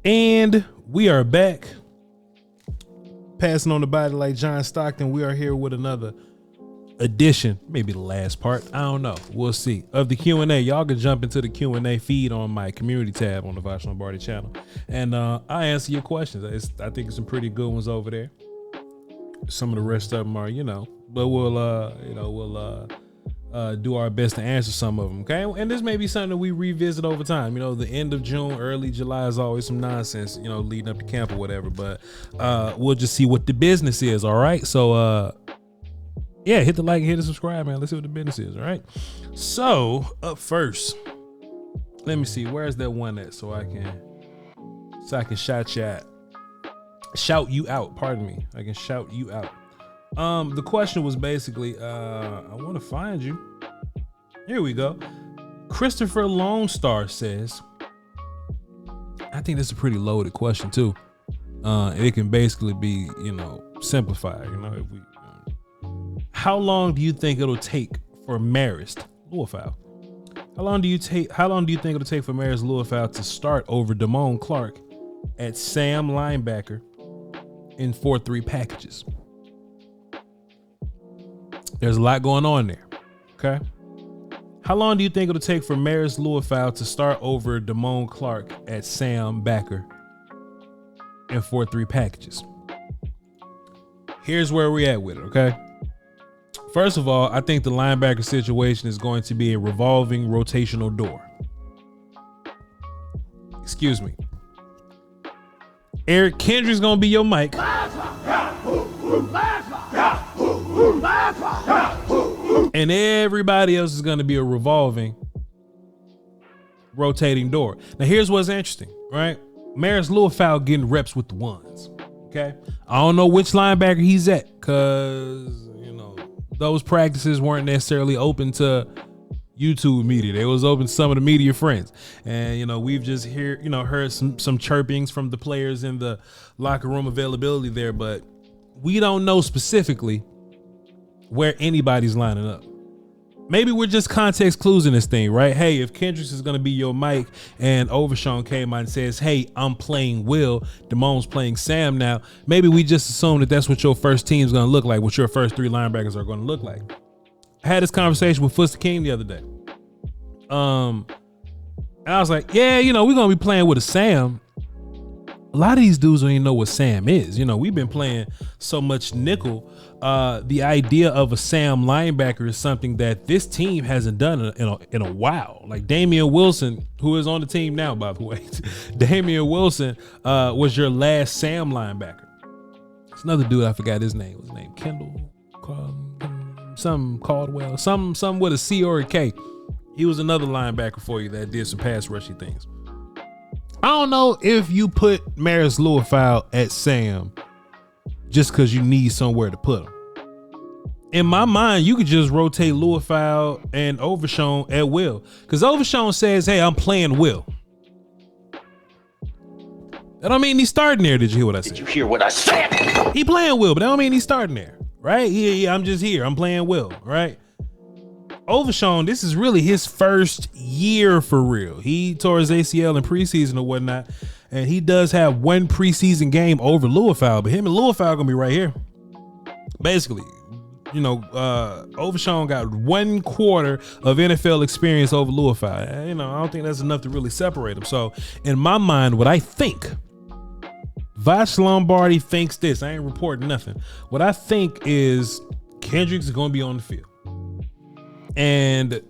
And we are back. Passing on the body like John Stockton. We are here with another edition, maybe the last part, I don't know, we'll see, of the Q&A. Y'all can jump into the Q&A feed on my community tab on the Voch Lombardi channel, and I answer your questions. I think some pretty good ones over there. Some of the rest of them are, but we'll do our best to answer some of them, okay? And this may be something that we revisit over time. The end of June, early July is always some nonsense, leading up to camp or whatever, but we'll just see what the business is, all right? So yeah, hit the like, hit the subscribe, man. Let's see what the business is, all right? So up first, let me see, where's that one at, so I can shout you out. Pardon me, I can shout you out. The question was basically, I want to find you. Here we go. Christopher Lone Star says, I think this is a pretty loaded question too. It can basically be, simplified. If we. How long do you think it'll take for Marist Liufau? How long do you think it'll take for Marist Liufau to start over Demone Clark at Sam linebacker in 4-3 packages? There's a lot going on there. Okay. How long do you think it'll take for Marist Liufau to start over Demone Clark at Sam backer in 4-3 packages? Here's where we're at with it. Okay. First of all, I think the linebacker situation is going to be a revolving rotational door. Excuse me. Eric Kendrick's going to be your mic. And everybody else is going to be a revolving, rotating door. Now, here's what's interesting, right? Marist Liufau getting reps with the ones, okay? I don't know which linebacker he's at, because those practices weren't necessarily open to YouTube media. They was open to some of the media friends. And, we've just heard some chirpings from the players in the locker room availability there, but we don't know specifically where anybody's lining up. Maybe we're just context clues in this thing, right? Hey, if Kendricks is going to be your Mike and Overshown came out and says, hey, I'm playing Will, Demone's playing Sam now, maybe we just assume that that's what your first team is going to look like, what your first 3 linebackers are going to look like. I had this conversation with Fuster King the other day. And I was like, yeah, we're going to be playing with a Sam. A lot of these dudes don't even know what Sam is. We've been playing so much nickel. The idea of a Sam linebacker is something that this team hasn't done in a while. Like Damian Wilson, who is on the team now, by the way. Damian Wilson was your last Sam linebacker. It's another dude, I forgot his name. What's his name? Kendall, some Caldwell, some with a C or a K. He was another linebacker for you that did some pass rushing things. I don't know if you put Marist Liufau at Sam just because you need somewhere to put him. In my mind, you could just rotate Liufau and Overshown at will, because Overshown says, hey, I'm playing Will. That don't mean he's starting there. Did you hear what I said? Did you hear what I said? He playing Will, but that don't mean he's starting there, right? Yeah, I'm just here. I'm playing Will, right? Overshown, this is really his first year for real. He tore his ACL in preseason or whatnot, and he does have one preseason game over Liufau, but him and Liufau gonna be right here. Basically, Overshown got 1 quarter of NFL experience over Liufau. I don't think that's enough to really separate him. So in my mind, what I think, Voch Lombardi thinks this. I ain't reporting nothing. What I think is Kendricks is gonna be on the field. And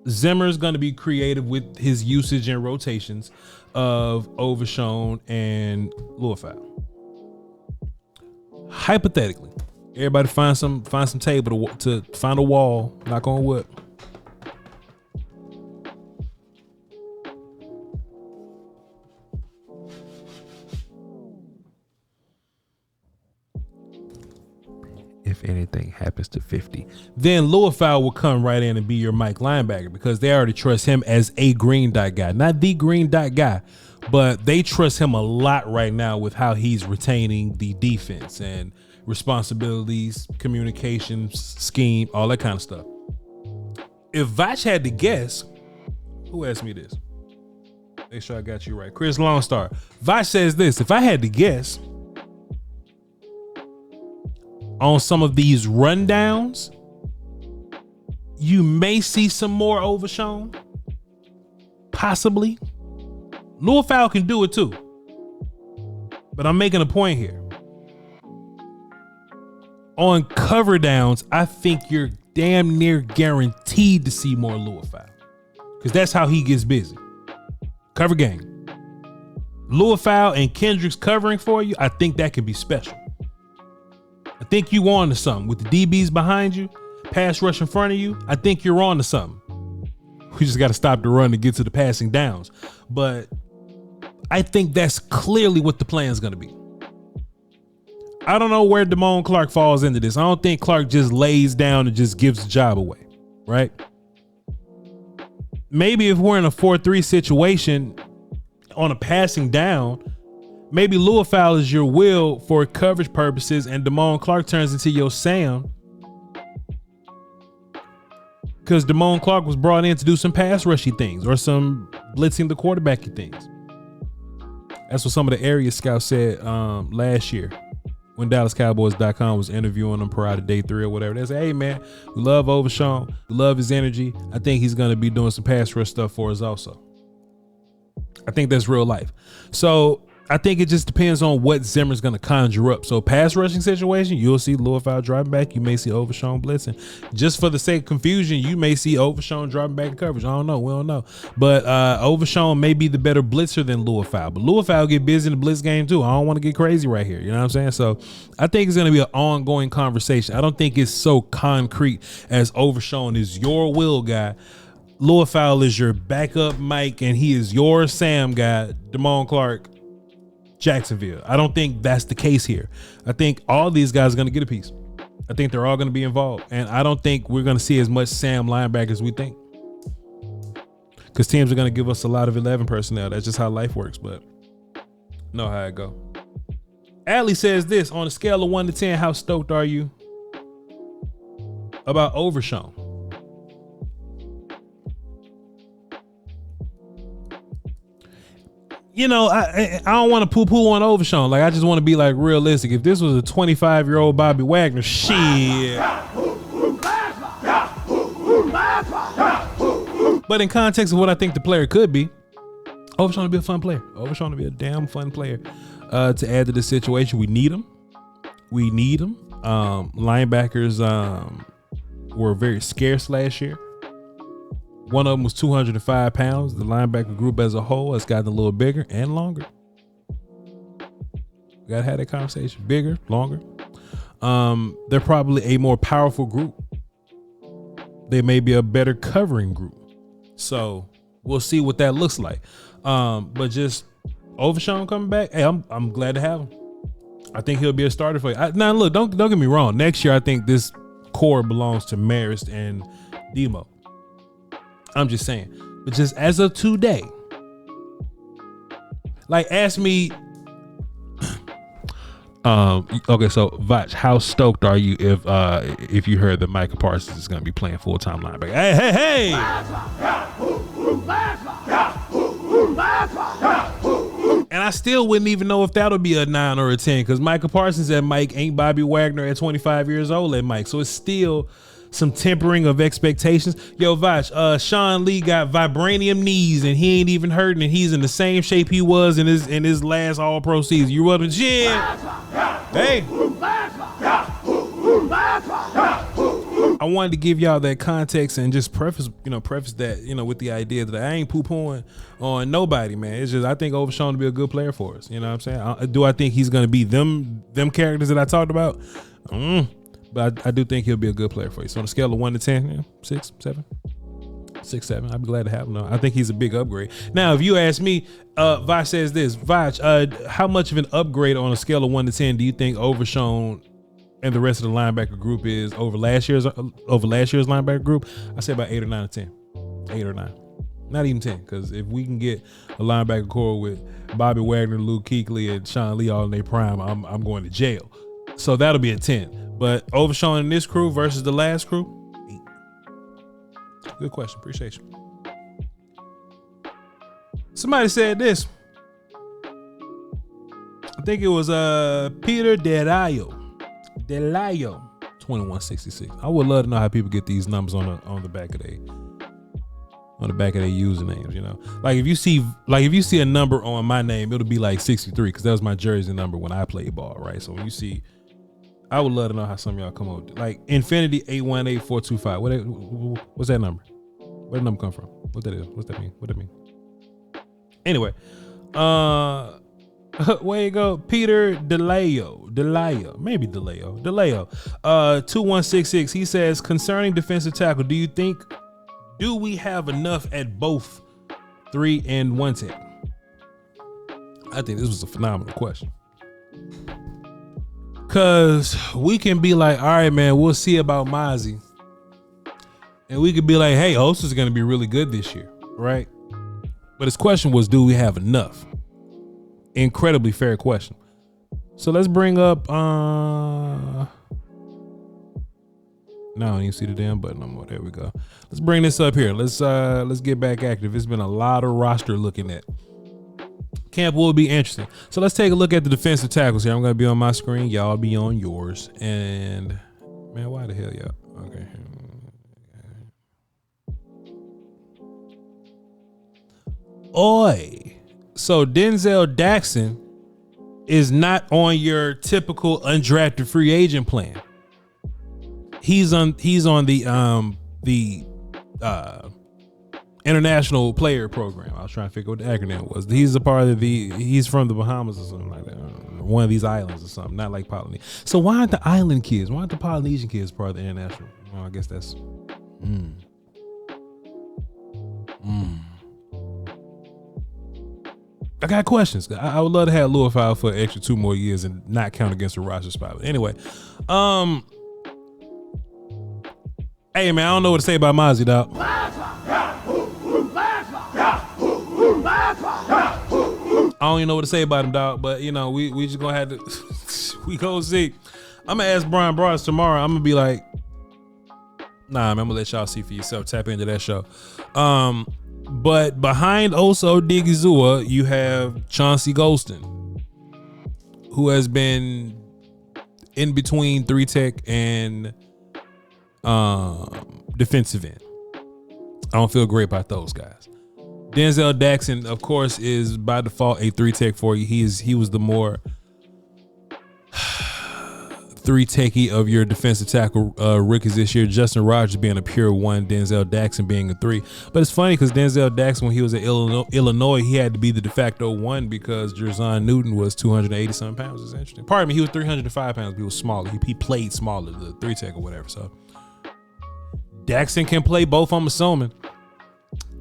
Zimmer's going to be creative with his usage and rotations of Overshown and Liufau. Hypothetically, everybody find some table to find a wall, knock on wood. If anything happens to 50, then Liufau will come right in and be your Mike linebacker, because they already trust him as a green dot guy, not the green dot guy, but they trust him a lot right now with how he's retaining the defense and responsibilities, communications, scheme, all that kind of stuff. If Voch had to guess, who asked me this? Make sure I got you right. Chris Longstar. Voch says this: if I had to guess on some of these rundowns, you may see some more Overshown. Possibly. Liufau can do it too. But I'm making a point here. On cover downs, I think you're damn near guaranteed to see more Liufau, because that's how he gets busy. Cover game. Liufau and Kendricks covering for you, I think that could be special. I think you on to something with the DBs behind you, pass rush in front of you. I think you're on to something. We just got to stop the run to get to the passing downs. But I think that's clearly what the plan is going to be. I don't know where Demone Clark falls into this. I don't think Clark just lays down and just gives the job away, right? Maybe if we're in a 4-3 situation on a passing down, maybe Liufau is your will for coverage purposes and Demone Clark turns into your Sam, because Demone Clark was brought in to do some pass rushy things or some blitzing the quarterbacky things. That's what some of the area scouts said last year when DallasCowboys.com was interviewing him prior to day 3 or whatever. They said, hey man, we love Overshown. We love his energy. I think he's going to be doing some pass rush stuff for us also. I think that's real life. So I think it just depends on what Zimmer's going to conjure up. So pass rushing situation, you'll see Liufau dropping back. You may see Overshown blitzing. Just for the sake of confusion, you may see Overshown dropping back in coverage. I don't know. We don't know. But Overshown may be the better blitzer than Liufau. But Liufau get busy in the blitz game too. I don't want to get crazy right here. You know what I'm saying? So I think it's going to be an ongoing conversation. I don't think it's so concrete as Overshown is your will guy. Liufau is your backup Mike, and he is your Sam guy, Demone Clark, Jacksonville. I don't think that's the case here. I think all these guys are going to get a piece. I think they're all going to be involved. And I don't think we're going to see as much Sam linebacker as we think, because teams are going to give us a lot of 11 personnel. That's just how life works, but know how it go. Allie says this: on a scale of 1 to 10, how stoked are you about Overshown? You know, I don't want to poo-poo on Overshown. Like, I just want to be like realistic. If this was a 25-year-old Bobby Wagner, shit. But in context of what I think the player could be, Overshown would be a fun player. Overshown would be a damn fun player to add to this situation. We need him. We need him. Linebackers were very scarce last year. One of them was 205 pounds. The linebacker group as a whole has gotten a little bigger and longer. We gotta have that conversation. Bigger, longer. They're probably a more powerful group. They may be a better covering group. So we'll see what that looks like. But just Overshown coming back, hey, I'm glad to have him. I think he'll be a starter for you. Now look, don't get me wrong. Next year, I think this core belongs to Marist and Demo. I'm just saying, but just as of today, like, ask me. Okay, so Voch, how stoked are you if you heard that Micah Parsons is going to be playing full-time linebacker? Hey! And I still wouldn't even know if that'll be a 9 or a 10, because Micah Parsons at Mike ain't Bobby Wagner at 25 years old at Mike, so it's still some tempering of expectations. Yo, Voch, Sean Lee got vibranium knees and he ain't even hurting, and he's in the same shape he was in his last All-Pro season. You up to shit? Hey. I wanted to give y'all that context and just preface that, with the idea that I ain't poo-pooing on nobody, man. It's just, I think Overshown to be a good player for us. You know what I'm saying? Do I think he's going to be them characters that I talked about? But I do think he'll be a good player for you. So on a scale of 1 to 10, 6, 7. 6, 7. I'd be glad to have him. No, I think he's a big upgrade. Now, if you ask me, Voch says this: Voch, how much of an upgrade on a scale of 1 to 10 do you think Overshown and the rest of the linebacker group is over last year's linebacker group? I say about 8 or 9 or 10. 8 or 9. Not even 10, because if we can get a linebacker core with Bobby Wagner, Luke Kuechly, and Sean Lee all in their prime, I'm going to jail. So that'll be a 10. But Overshown in this crew versus the last crew, 8. Good question. Appreciate you. Somebody said this. I think it was Peter Delayo 2166. I would love to know how people get these numbers on the back of their usernames, you know. Like if you see a number on my name, it'll be like 63 because that was my jersey number when I played ball, right? So when you see, I would love to know how some of y'all come up with it. Like Infinity 818425. What's that number? Where did the number come from? What that is? What's that mean? What that mean? Anyway, where you go? Peter DeLeo, maybe DeLeo. 2166. He says, concerning defensive tackle, do we have enough at both 3 and 1 tech? I think this was a phenomenal question. Cause we can be like, all right, man, we'll see about Mozzie. And we could be like, hey, Osa is going to be really good this year, right? But his question was, do we have enough? Incredibly fair question. So let's bring up no, I don't even see the damn button no more. There we go. Let's bring this up here. Let's get back active. It's been a lot of roster looking at. Camp will be interesting. So let's take a look at the defensive tackles here. I'm gonna be on my screen. Y'all be on yours. And man, why the hell y'all? Okay. Oi. So Denzel Daxon is not on your typical undrafted free agent plan. He's on the international player program. I was trying to figure out what the acronym was. He's a part of he's from the Bahamas or something like that. One of these islands or something, not like Polynesia. So why aren't the island kids, why aren't the Polynesian kids part of the international? Well, I guess that's I got questions. I would love to have Liufau for an extra 2 more years and not count against the roster spot. But anyway, hey man, I don't know what to say about Mozzie, dog. I don't even know what to say about him, dog. But you know, we just gonna have to we gonna see. I'm gonna ask Brian Bros tomorrow. I'm gonna be like, nah, man, I'm gonna let y'all see for yourself. Tap into that show. But behind Oso Odighizuwa, you have Chauncey Golston, who has been in between 3 tech and defensive end. I don't feel great about those guys. Denzel Daxon, of course, is by default a 3 tech for you. He was the more 3 techie of your defensive tackle rookies this year. Justin Rogers being a pure 1, Denzel Daxon being a 3. But it's funny because Denzel Daxon, when he was at Illinois, he had to be the de facto 1 because Jerzon Newton was 280 something pounds. It's interesting. Pardon me, he was 305 pounds. But he was smaller. He played smaller, the 3 tech or whatever. So Daxon can play both, I'm assuming.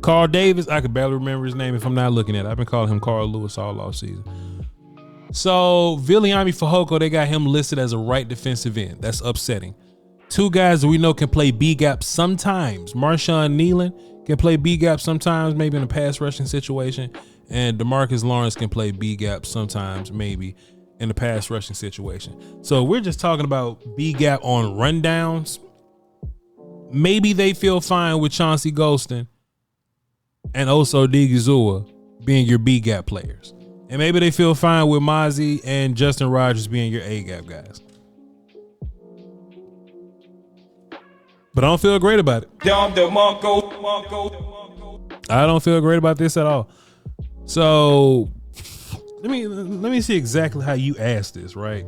Carl Davis, I could barely remember his name if I'm not looking at it. I've been calling him Carl Lewis all off season. So Viliami Fehoko, they got him listed as a right defensive end. That's upsetting. 2 guys that we know can play B gap sometimes. Marshawn Nealon can play B gap sometimes, maybe in a pass rushing situation, and DeMarcus Lawrence can play B gap sometimes, maybe in a pass rushing situation. So we're just talking about B gap on rundowns. Maybe they feel fine with Chauncey Golston and Oso Odighizuwa being your B gap players. And maybe they feel fine with Mozzie and Justin Rogers being your A-gap guys. But I don't feel great about it. I don't feel great about this at all. So let me see exactly how you asked this, right?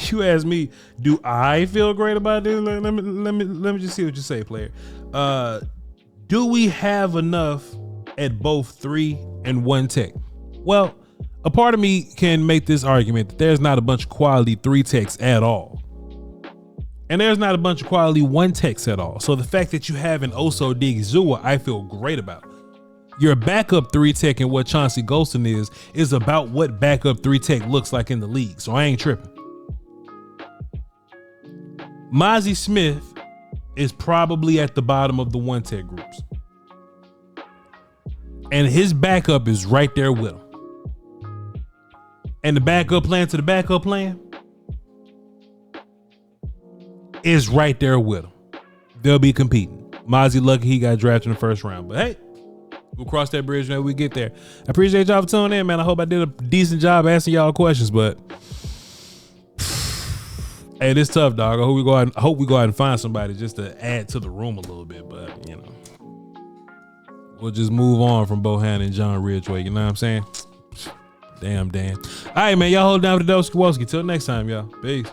You asked me, do I feel great about this? Let me just see what you say, player. Do we have enough at both 3 and 1 tech? Well, a part of me can make this argument that there's not a bunch of quality 3 techs at all. And there's not a bunch of quality 1 techs at all. So the fact that you have an Oso Odighizuwa, I feel great about. Your backup 3 tech and what Chauncey Golston is about what backup 3 tech looks like in the league. So I ain't tripping. Mozzie Smith is probably at the bottom of the 1 tech groups. And his backup is right there with him. And the backup plan to the backup plan is right there with him. They'll be competing. Mozzie lucky he got drafted in the first round. But hey, We'll cross that bridge when we get there. I appreciate y'all for tuning in, man. I hope I did a decent job answering y'all questions, but hey, this tough, dog. I hope we go out and find somebody just to add to the room a little bit, but you know, we'll just move on from Bohan and John Ridgway. You know what I'm saying? Damn. All right, man. Y'all hold down for the Doski Woski. Till next time, y'all. Peace.